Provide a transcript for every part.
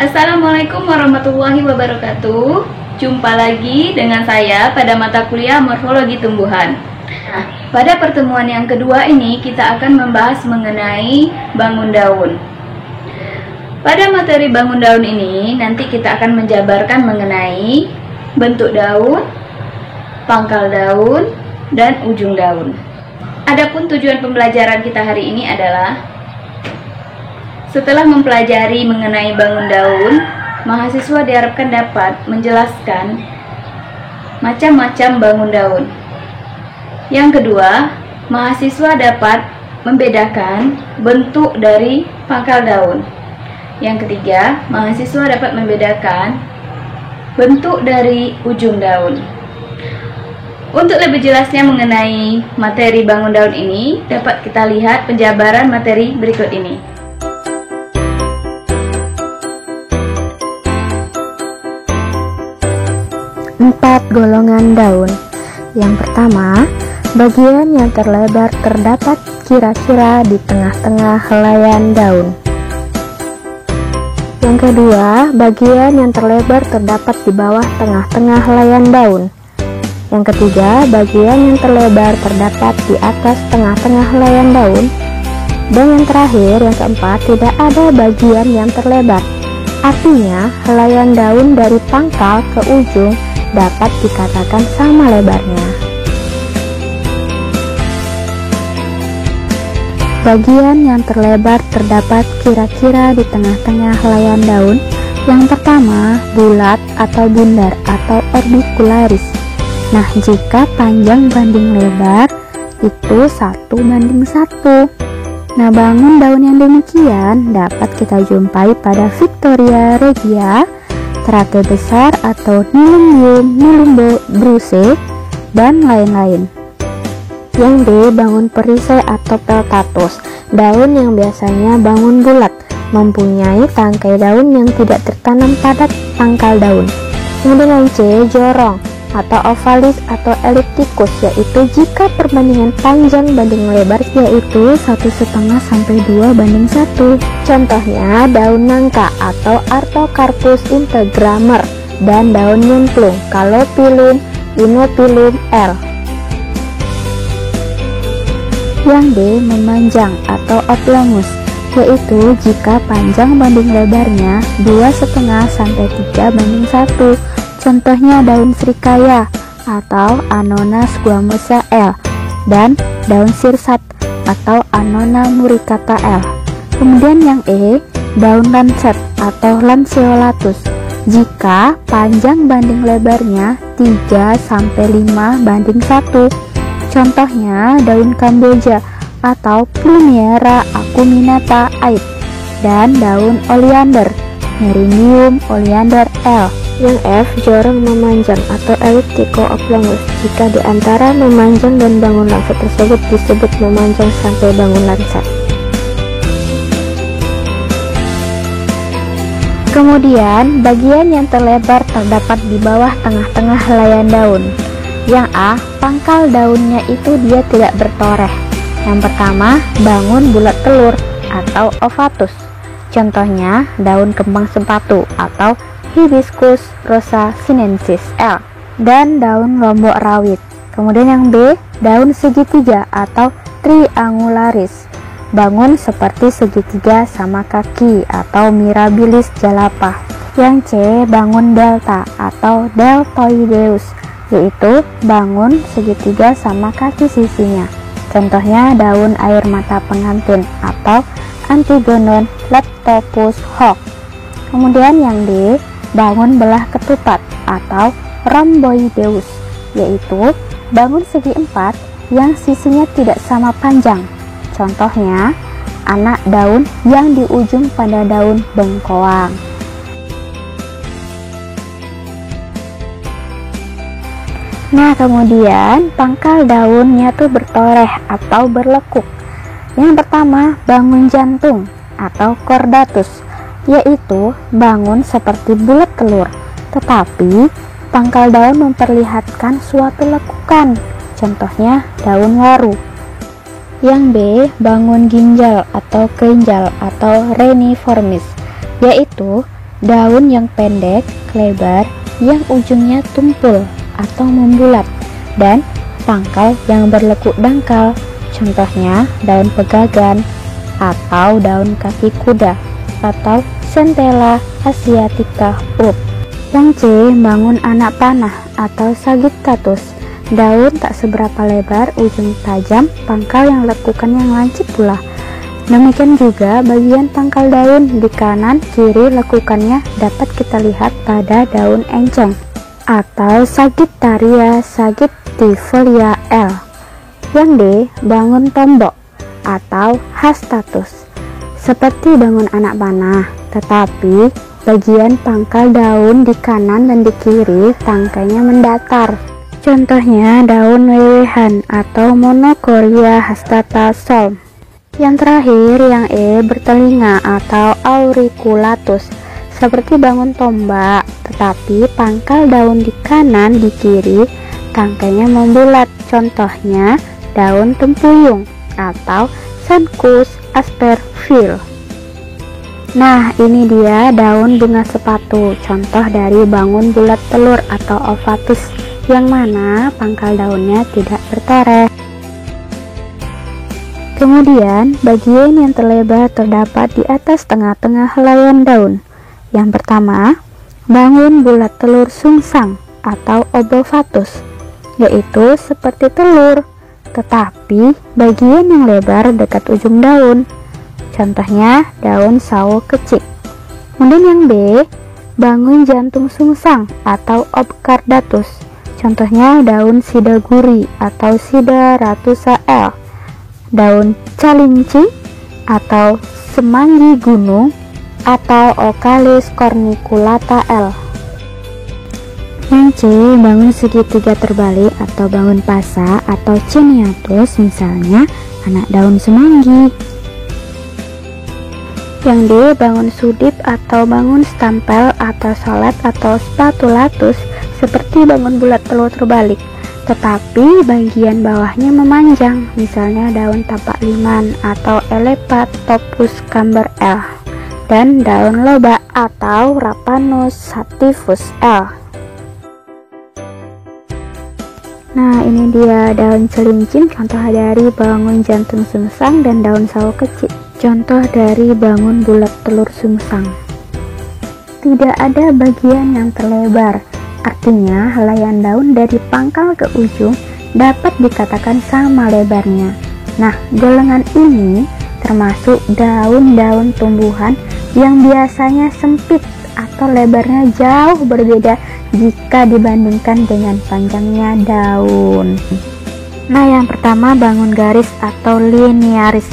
Assalamualaikum warahmatullahi wabarakatuh. Jumpa lagi dengan saya pada mata kuliah Morfologi Tumbuhan. Pada pertemuan yang kedua ini kita akan membahas mengenai bangun daun. Pada materi bangun daun ini nanti kita akan menjabarkan mengenai bentuk daun, pangkal daun, dan ujung daun. Adapun tujuan pembelajaran kita hari ini adalah setelah mempelajari mengenai bangun daun, mahasiswa diharapkan dapat menjelaskan macam-macam bangun daun. Yang kedua, mahasiswa dapat membedakan bentuk dari pangkal daun. Yang ketiga, mahasiswa dapat membedakan bentuk dari ujung daun. Untuk lebih jelasnya mengenai materi bangun daun ini, dapat kita lihat penjabaran materi berikut ini. 4 golongan daun. Yang pertama, bagian yang terlebar terdapat kira-kira di tengah-tengah helaian daun. Yang kedua, bagian yang terlebar terdapat di bawah tengah-tengah helaian daun. Yang ketiga, bagian yang terlebar terdapat di atas tengah-tengah helaian daun. Dan yang terakhir, yang keempat, tidak ada bagian yang terlebar. Artinya, helaian daun dari pangkal ke ujung dapat dikatakan sama lebarnya. Bagian yang terlebar terdapat kira-kira di tengah-tengah helaian daun. Yang pertama, bulat atau bundar atau orbicularis. Nah, jika panjang banding lebar itu 1:1. Nah, bangun daun yang demikian dapat kita jumpai pada Victoria regia, Terate besar atau Nilumbium, Nilumbo, Bruce, dan lain-lain. Yang D, bangun perisai atau Peltatus, daun yang biasanya bangun bulat, mempunyai tangkai daun yang tidak tertanam pada pangkal daun. Kemudian C, jorong atau ovalis atau ellipticus, yaitu jika perbandingan panjang banding lebar yaitu 1,5 sampai 2:1. Contohnya daun nangka atau Artocarpus integramer dan daun nyemplung Calophyllum, Inophyllum L. Yang D, memanjang atau oblongus, yaitu jika panjang banding lebarnya 2,5 sampai 3:1. Contohnya daun srikaya atau Annona squamosa L dan daun sirsat atau Annona muricata L. Kemudian yang E, daun lancet atau Lanceolatus, jika panjang banding lebarnya 3-5:1. Contohnya daun Kamboja atau Plumiera acuminata Aid dan daun oleander Merindium oleander L. Yang F, jorong memanjang atau elliptico oblongus, jika di antara memanjang dan bangun lancet tersebut disebut memanjang sampai bangun lancet. Kemudian, bagian yang terlebar terdapat di bawah tengah-tengah helaian daun. Yang A, pangkal daunnya itu dia tidak bertoreh. Yang pertama, bangun bulat telur atau ovatus. Contohnya, daun kembang sepatu atau Hibiscus rosa sinensis L dan daun lombok rawit. Kemudian yang B, daun segitiga atau triangularis, bangun seperti segitiga sama kaki atau Mirabilis jalapa. Yang C, bangun delta atau deltoideus, yaitu bangun segitiga sama kaki sisinya. Contohnya daun air mata pengantin atau Antigonon leptopus Hock. Kemudian yang D, bangun belah ketupat atau rhomboideus, yaitu bangun segi 4 yang sisinya tidak sama panjang. Contohnya anak daun yang di ujung pada daun bengkoang. Nah, kemudian pangkal daunnya tuh bertoreh atau berlekuk. Yang pertama, bangun jantung atau chordatus, yaitu bangun seperti bulat telur, tetapi pangkal daun memperlihatkan suatu lekukan. Contohnya daun waru. Yang B, bangun ginjal atau kerinjal atau reniformis, yaitu daun yang pendek, lebar, yang ujungnya tumpul atau membulat, dan pangkal yang berlekuk dangkal. Contohnya daun pegagan atau daun kaki kuda atau Centella asiatica Ulp. Yang C, bangun anak panah atau Sagittatus. Daun tak seberapa lebar, ujung tajam, pangkal yang lekukannya lancip pula. Demikian juga bagian pangkal daun di kanan kiri lekukannya dapat kita lihat pada daun enceng atau Sagittaria sagitticifolia L. Yang D, bangun tombok atau Hastatus. Seperti bangun anak panah, tetapi bagian pangkal daun di kanan dan di kiri tangkainya mendatar. Contohnya daun wewehan atau Monocoria hastata Solm. Yang terakhir, yang E, bertelinga atau Auriculatus. Seperti bangun tombak, tetapi pangkal daun di kanan di kiri tangkainya membulat. Contohnya daun tempuyung atau Sancus aspergille. Nah, ini dia daun bunga sepatu, contoh dari bangun bulat telur atau ovatus, yang mana pangkal daunnya tidak bertoreh. Kemudian, bagian yang terlebar terdapat di atas tengah-tengah helaian daun. Yang pertama, bangun bulat telur sungsang atau obovatus, yaitu seperti telur, tetapi bagian yang lebar dekat ujung daun. Contohnya daun sawo kecil. Kemudian yang B, bangun jantung sungsang atau obcardatus. Contohnya daun sidaguri atau Sidaratusa L, daun calinci atau semanggi gunung atau Ocalis corniculata L. Yang C, bangun segitiga terbalik atau bangun pasa atau Ciniatus, misalnya anak daun semanggi. Yang D, bangun sudip atau bangun stampel atau solet atau spatulatus, seperti bangun bulat telur terbalik, tetapi bagian bawahnya memanjang, misalnya daun tapak liman atau Elepatopus camber L, dan daun lobak atau Raphanus sativus L. Nah, ini dia daun celincing, contoh dari bangun jantung sungsang, dan daun sawo kecil, contoh dari bangun bulat telur sungsang. Tidak ada bagian yang terlebar, artinya helaian daun dari pangkal ke ujung dapat dikatakan sama lebarnya. Nah, golongan ini termasuk daun-daun tumbuhan yang biasanya sempit atau lebarnya jauh berbeda jika dibandingkan dengan panjangnya daun. Nah, yang pertama bangun garis atau linearis.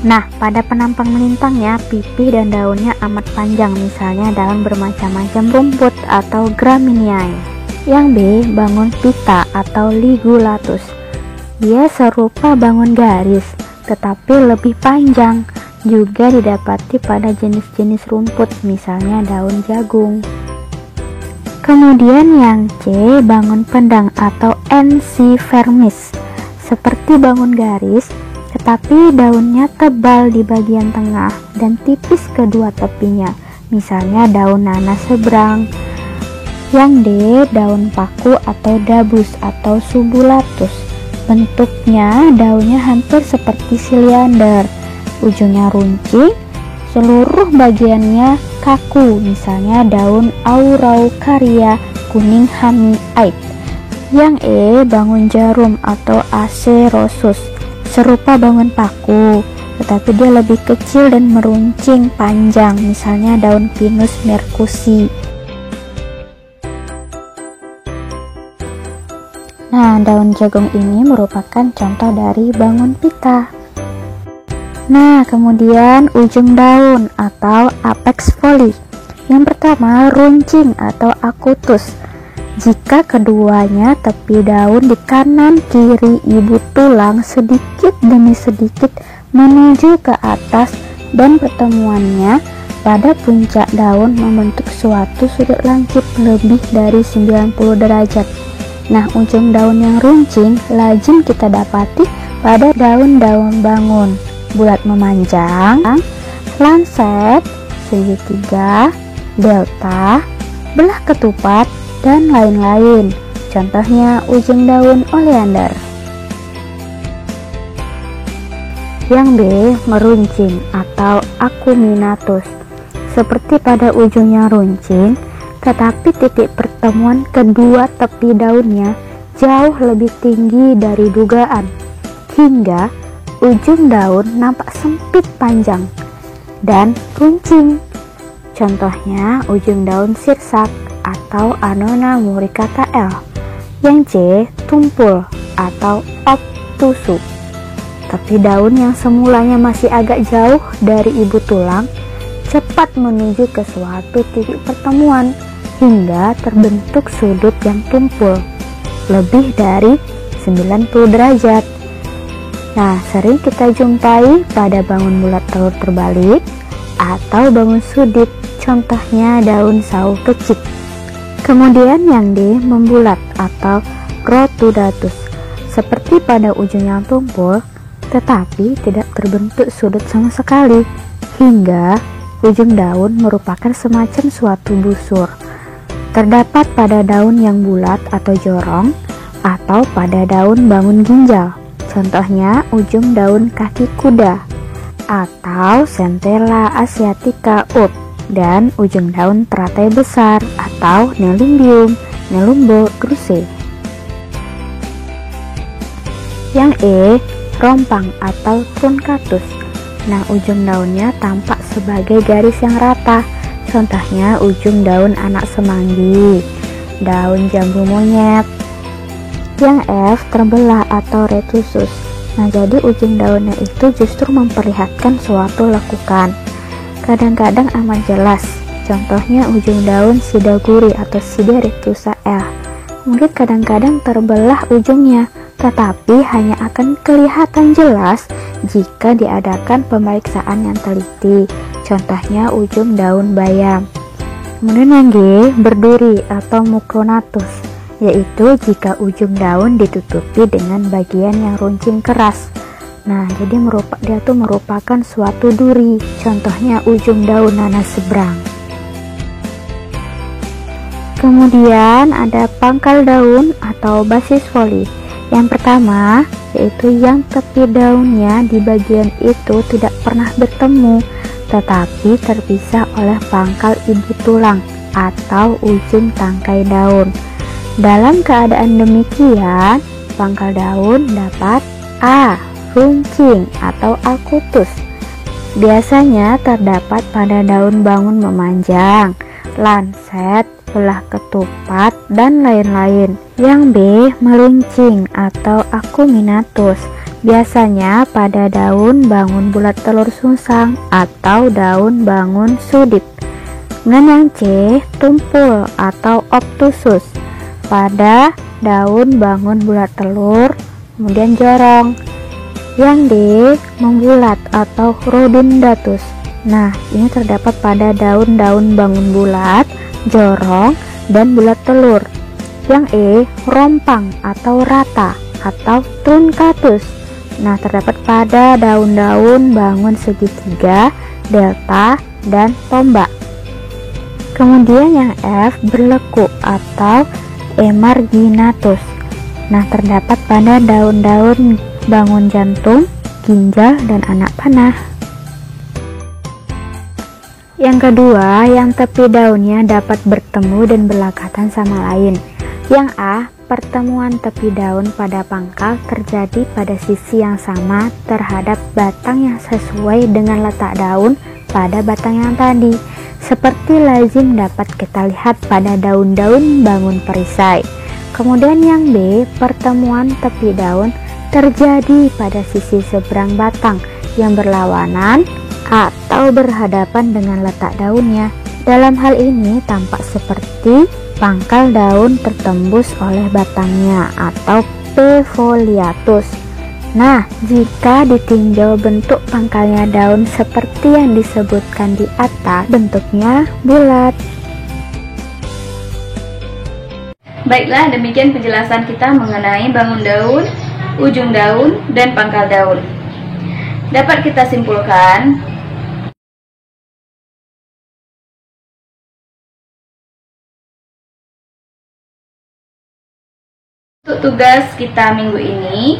Nah, pada penampang melintangnya, pipih dan daunnya amat panjang, misalnya daun bermacam-macam rumput atau Gramineae. Yang B, bangun pita atau Ligulatus. Dia serupa bangun garis, tetapi lebih panjang, juga didapati pada jenis-jenis rumput, misalnya daun jagung. Kemudian yang C, bangun pendang atau Ensifermis. Seperti bangun garis, tetapi daunnya tebal di bagian tengah dan tipis kedua tepinya, misalnya daun nanas seberang. Yang D, daun paku atau Dabus atau Subulatus. Bentuknya daunnya hampir seperti siliander, ujungnya runcing, seluruh bagiannya kaku, misalnya daun Araucaria Cunninghami-Aid. Yang E, bangun jarum atau Acerosus. Serupa bangun paku, tetapi dia lebih kecil dan meruncing panjang, misalnya daun Pinus mercusi. Nah, daun jagung ini merupakan contoh dari bangun pita. Nah, kemudian ujung daun atau apex foli. Yang pertama, runcing atau acutus. Jika keduanya tepi daun di kanan kiri ibu tulang sedikit demi sedikit menuju ke atas dan pertemuannya pada puncak daun membentuk suatu sudut lancip lebih dari 90 derajat. Nah, ujung daun yang runcing lazim kita dapati pada daun-daun bangun, bulat memanjang, lancet, segitiga, delta, belah ketupat, dan lain-lain. Contohnya ujung daun oleander. Yang B, meruncing atau acuminatus. Seperti pada ujungnya runcing, tetapi titik pertemuan kedua tepi daunnya jauh lebih tinggi dari dugaan, hingga ujung daun nampak sempit panjang dan runcing. Contohnya ujung daun sirsak atau Annona muricata L. Yang C, tumpul atau obtusu. Tepi daun yang semulanya masih agak jauh dari ibu tulang cepat menuju ke suatu titik pertemuan hingga terbentuk sudut yang tumpul lebih dari 90 derajat. Nah, sering kita jumpai pada bangun bulat telur terbalik atau bangun sudut, contohnya daun sawo kecik. Kemudian yang D, membulat atau rotudatus. Seperti pada ujung yang tumpul, tetapi tidak terbentuk sudut sama sekali, hingga ujung daun merupakan semacam suatu busur. Terdapat pada daun yang bulat atau jorong, atau pada daun bangun ginjal. Contohnya ujung daun kaki kuda, atau Centella asiatica Ut, dan ujung daun teratai besar, atau Nelumbium nelumbodraceae. Yang E, rompang atau truncatus. Nah, ujung daunnya tampak sebagai garis yang rata. Contohnya ujung daun anak semanggi, daun jambu monyet. Yang F, terbelah atau retusus. Nah, jadi ujung daunnya itu justru memperlihatkan suatu lekukan. Kadang-kadang amat jelas. Contohnya ujung daun sidaguri atau Sideretusa L. Mungkin kadang-kadang terbelah ujungnya, tetapi hanya akan kelihatan jelas jika diadakan pemeriksaan yang teliti. Contohnya ujung daun bayam. Kemudian yang G, berduri atau mucronatus, yaitu jika ujung daun ditutupi dengan bagian yang runcing keras. Nah, jadi dia tuh merupakan suatu duri. Contohnya ujung daun nanas seberang. Kemudian ada pangkal daun atau basis foli. Yang pertama, yaitu yang tepi daunnya di bagian itu tidak pernah bertemu, tetapi terpisah oleh pangkal ibu tulang atau ujung tangkai daun. Dalam keadaan demikian, pangkal daun dapat A, runcing atau akutus. Biasanya terdapat pada daun bangun memanjang, lanset, belah ketupat, dan lain-lain. Yang B, meruncing atau acuminatus. Biasanya pada daun bangun bulat telur sungsang atau daun bangun sudit. Dengan yang C, tumpul atau obtusus. Pada daun bangun bulat telur, kemudian jorong. Yang D, membulat atau rhodundatus. Nah, ini terdapat pada daun-daun bangun bulat, jorong, dan bulat telur. Yang E, rompang atau rata atau truncatus. Nah, terdapat pada daun-daun bangun segitiga, delta, dan tombak. Kemudian yang F, berleku atau emarginatus. Nah, terdapat pada daun-daun bangun jantung, ginjal, dan anak panah. Yang kedua, yang tepi daunnya dapat bertemu dan berlekatan sama lain. Yang A, pertemuan tepi daun pada pangkal terjadi pada sisi yang sama terhadap batang yang sesuai dengan letak daun pada batang yang tadi, seperti lazim dapat kita lihat pada daun-daun bangun perisai. Kemudian yang B, pertemuan tepi daun terjadi pada sisi seberang batang yang berlawanan atau berhadapan dengan letak daunnya. Dalam hal ini tampak seperti pangkal daun tertembus oleh batangnya atau P. foliatus. Nah, jika ditinjau bentuk pangkalnya daun seperti yang disebutkan di atas, bentuknya bulat. Baiklah, demikian penjelasan kita mengenai bangun daun, ujung daun, dan pangkal daun. Dapat kita simpulkan Untuk tugas kita minggu ini,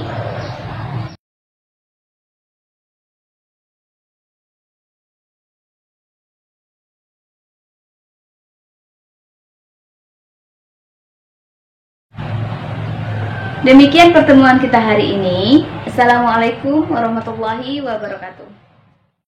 demikian pertemuan kita hari ini. Assalamualaikum warahmatullahi wabarakatuh.